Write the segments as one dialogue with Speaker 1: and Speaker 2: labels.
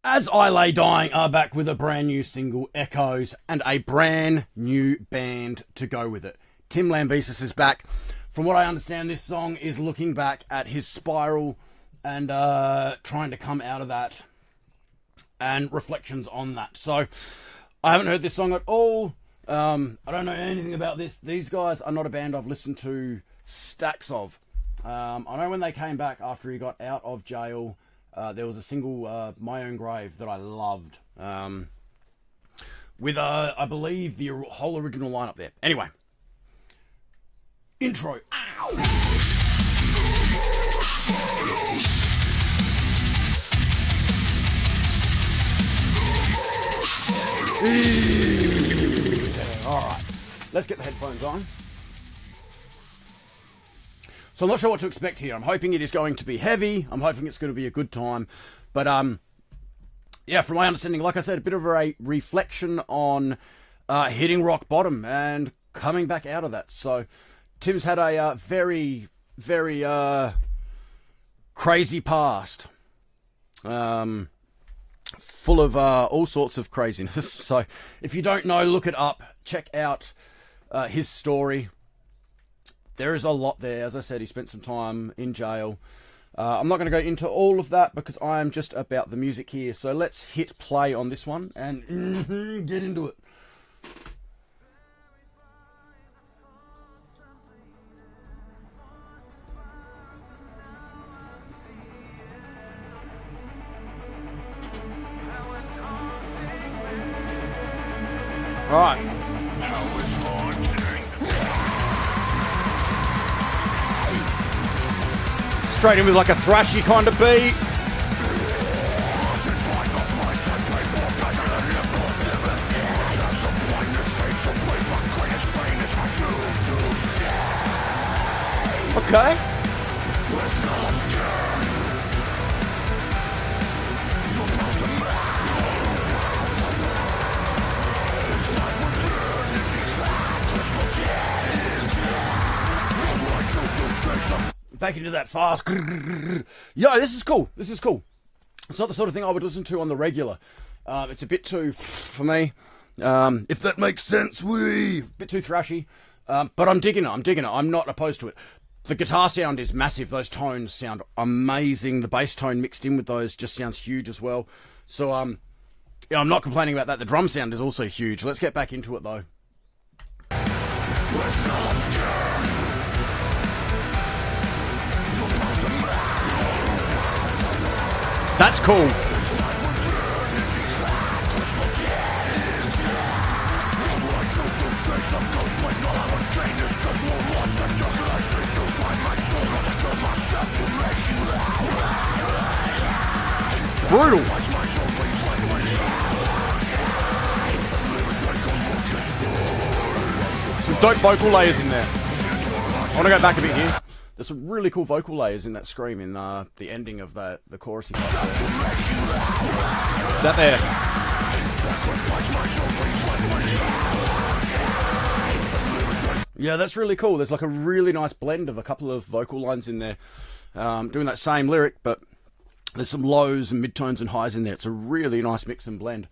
Speaker 1: As I Lay Dying are back with a brand new single, Echoes, and a brand new band to go with it. Tim Lambesis is back. From what I understand, this song is looking back at his spiral and trying to come out of that and reflections on that. So I haven't heard this song at all. I don't know anything about this. These guys are not a band I've listened to stacks of. I know when they came back after he got out of jail, there was a single, My Own Grave, that I loved. With, I believe, the whole original lineup there. Anyway. Intro. Ow! Alright. Let's get the headphones on. So I'm not sure what to expect here. I'm hoping it is going to be heavy. I'm hoping it's going to be a good time. But, yeah, from my understanding, like I said, a bit of a reflection on hitting rock bottom and coming back out of that. So Tim's had a very, very crazy past. Full of all sorts of craziness. So if you don't know, look it up. Check out his story. There is a lot there. As I said, he spent some time in jail. I'm not going to go into all of that because I am just about the music here. So let's hit play on this one and get into it. All right. Straight in with like a thrashy kind of beat. Okay. Back into that fast. Yo, this is cool. This is cool. It's not the sort of thing I would listen to on the regular. It's a bit too for me. If that makes sense, bit too thrashy. But I'm digging it. I'm not opposed to it. The guitar sound is massive. Those tones sound amazing. The bass tone mixed in with those just sounds huge as well. So yeah, I'm not complaining about that. The drum sound is also huge. Let's get back into it though. That's cool. Brutal. Some dope vocal layers in there. I want to go back a bit here. There's some really cool vocal layers in that scream in the ending of the chorus. That there. Yeah, that's really cool. There's like a really nice blend of a couple of vocal lines in there. Doing that same lyric, but there's some lows and midtones and highs in there. It's a really nice mix and blend.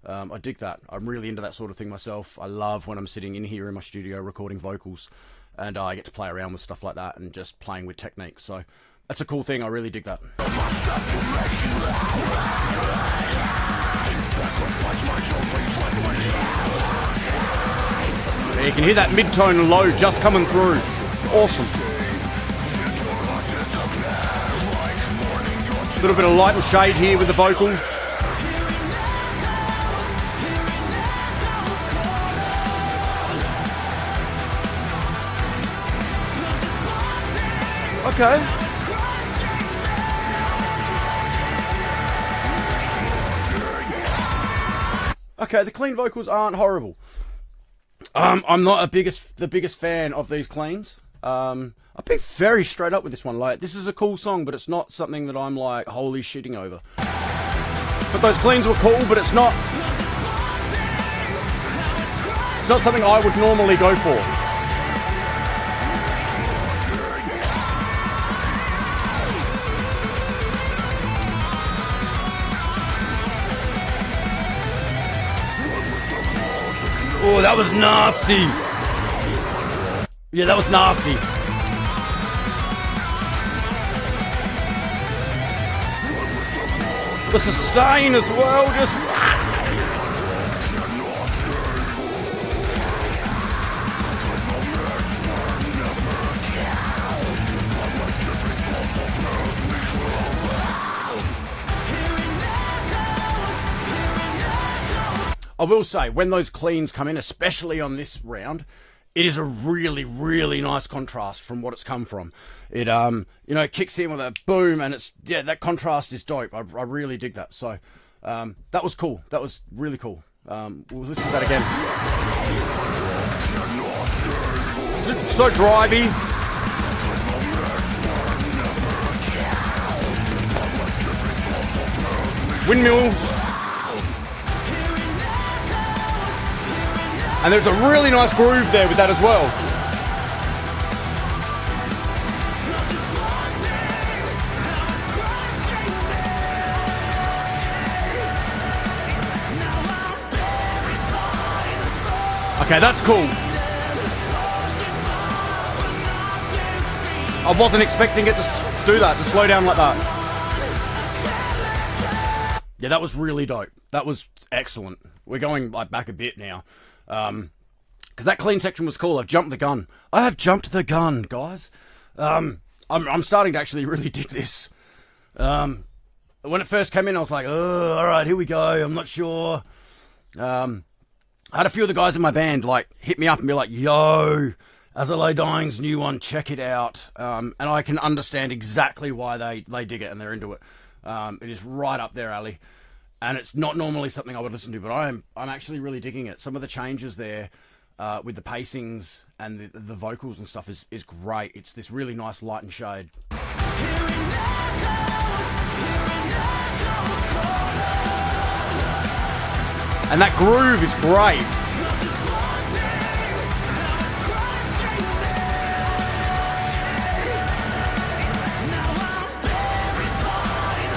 Speaker 1: I dig that. I'm really into that sort of thing myself. I love when I'm sitting in here in my studio recording vocals. And I get to play around with stuff like that and just playing with techniques. So that's a cool thing. I really dig that. Yeah, you can hear that mid-tone low just coming through. Awesome. A little bit of light and shade here with the vocal. Okay. Okay, the clean vocals aren't horrible. I'm not the biggest fan of these cleans. I'll be very straight up with this one. Like, this is a cool song, but it's not something that I'm like holy shitting over. But those cleans were cool, but it's not something I would normally go for. Oh, that was nasty. Yeah, that was nasty. The sustain as well, just... I will say, when those cleans come in, especially on this round, it is a really, really nice contrast from what it's come from. It, it kicks in with a boom, and it's, yeah, that contrast is dope. I really dig that. So, that was cool. That was really cool. We'll listen to that again. So drivey. Windmills. And there's a really nice groove there with that as well. Okay, that's cool. I wasn't expecting it to do that, to slow down like that. Yeah, that was really dope. That was excellent. We're going like back a bit now. Because that clean section was cool. I've jumped the gun. I have jumped the gun, guys. I'm starting to actually really dig this. When it first came in, I was like, oh, all right, here we go. I'm not sure. I had a few of the guys in my band like hit me up and be like, yo, As I Lay Dying's new one, check it out. And I can understand exactly why they dig it and they're into it. It is right up their alley. And it's not normally something I would listen to, but I'm actually really digging it. Some of the changes there with the pacings and the vocals and stuff is great. It's this really nice light and shade. And that groove is great.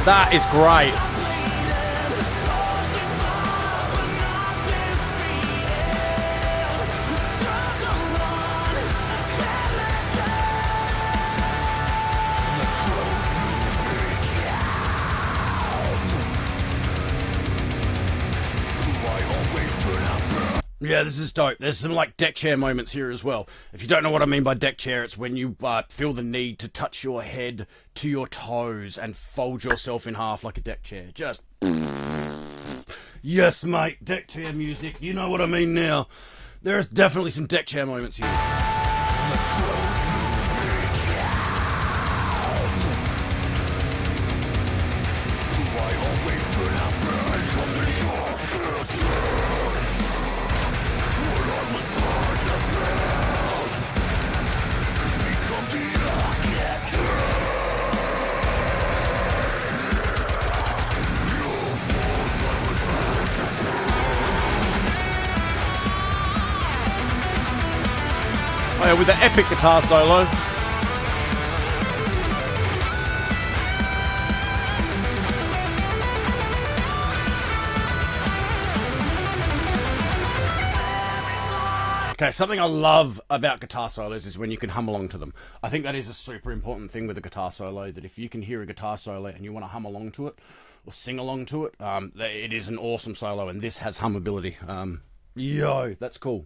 Speaker 1: That is great. Yeah, this is dope. There's some like deck chair moments here as well. If you don't know what I mean by deck chair, it's when you feel the need to touch your head to your toes and fold yourself in half like a deck chair. Just... Yes, mate, deck chair music. You know what I mean now. There's definitely some deck chair moments here. Oh, yeah, with the epic guitar solo. Okay, something I love about guitar solos is when you can hum along to them. I think that is a super important thing with a guitar solo, that if you can hear a guitar solo and you want to hum along to it, or sing along to it, it is an awesome solo, and this has hummability. Yo, that's cool.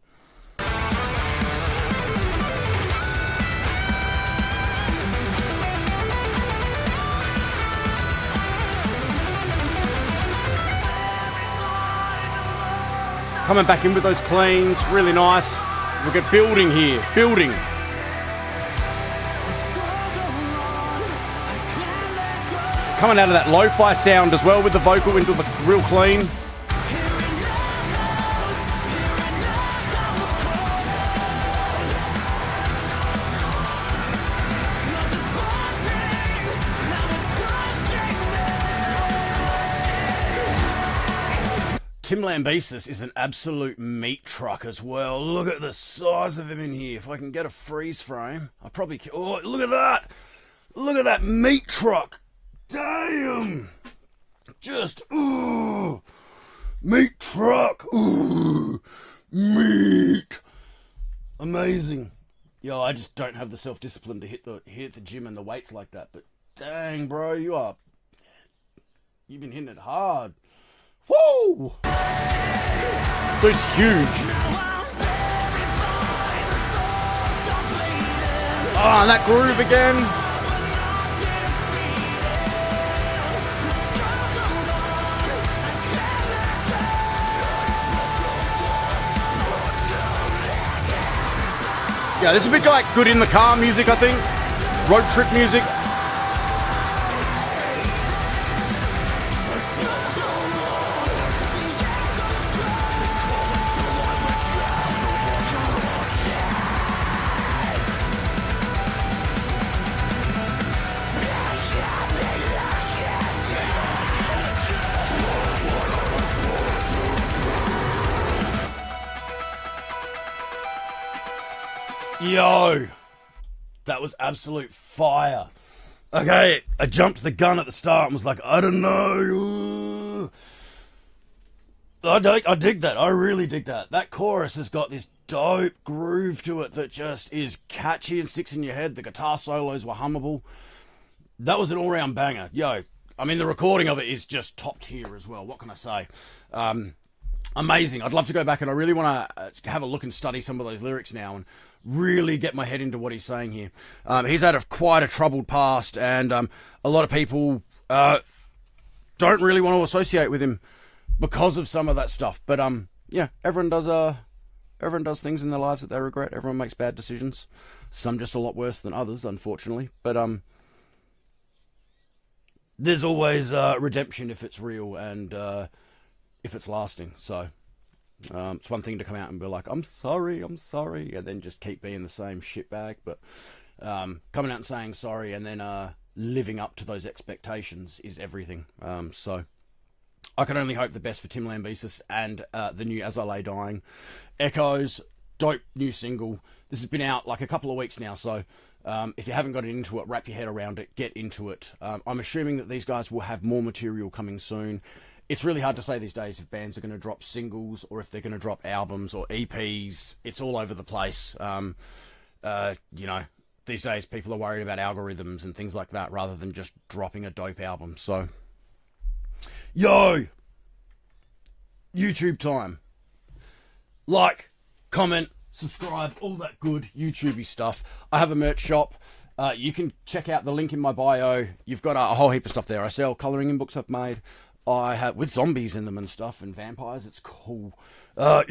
Speaker 1: Coming back in with those cleans, really nice. We've got building here, building. Coming out of that lo-fi sound as well with the vocal into the real clean. Tim Lambesis is an absolute meat truck as well. Look at the size of him in here. If I can get a freeze frame, I probably can. Oh, look at that. Look at that meat truck. Damn. Just, ooh. Meat truck. Ooh. Meat. I just don't have the self-discipline to hit the gym and the weights like that. But dang, bro, you've been hitting it hard. Woo! Dude's huge. Oh, and that groove again. Yeah, this is a bit like good in the car music, I think. Road trip music. Yo, that was absolute fire. Okay, I jumped the gun at the start and was like, I don't know. I dig that. I really dig that. That chorus has got this dope groove to it that just is catchy and sticks in your head. The guitar solos were hummable. That was an all-round banger. Yo, I mean, the recording of it is just top tier as well. What can I say? Amazing. I'd love to go back and I really want to have a look and study some of those lyrics now and really get my head into what he's saying here. He's had quite a troubled past, and a lot of people don't really want to associate with him because of some of that stuff. But yeah, everyone does things in their lives that they regret. Everyone makes bad decisions. Some just a lot worse than others, unfortunately. But there's always redemption if it's real and if it's lasting. So it's one thing to come out and be like, I'm sorry, and then just keep being the same shitbag. But coming out and saying sorry and then living up to those expectations is everything. So I can only hope the best for Tim Lambesis and the new As I Lay Dying. Echoes, dope new single. This has been out like a couple of weeks now, so if you haven't got into it, wrap your head around it, get into it. I'm assuming that these guys will have more material coming soon. It's really hard to say these days if bands are going to drop singles or if they're going to drop albums or EPs. It's all over the place. These days people are worried about algorithms and things like that rather than just dropping a dope album. So, yo, YouTube time. Like, comment, subscribe, all that good YouTubey stuff. I have a merch shop. You can check out the link in my bio. You've got a whole heap of stuff there. I sell colouring in books I've made. I have with zombies in them and stuff and vampires. It's cool. I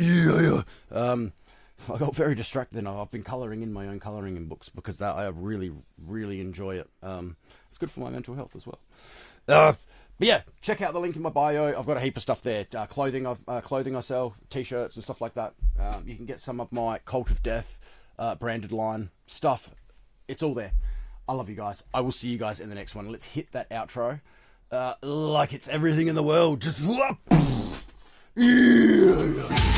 Speaker 1: got very distracted then. I've been colouring in my own colouring in books because I really, really enjoy it. It's good for my mental health as well. But yeah, check out the link in my bio. I've got a heap of stuff there. Clothing I sell, t-shirts and stuff like that. You can get some of my Cult of Death branded line stuff. It's all there. I love you guys. I will see you guys in the next one. Let's hit that outro. Like it's everything in the world. Just yeah.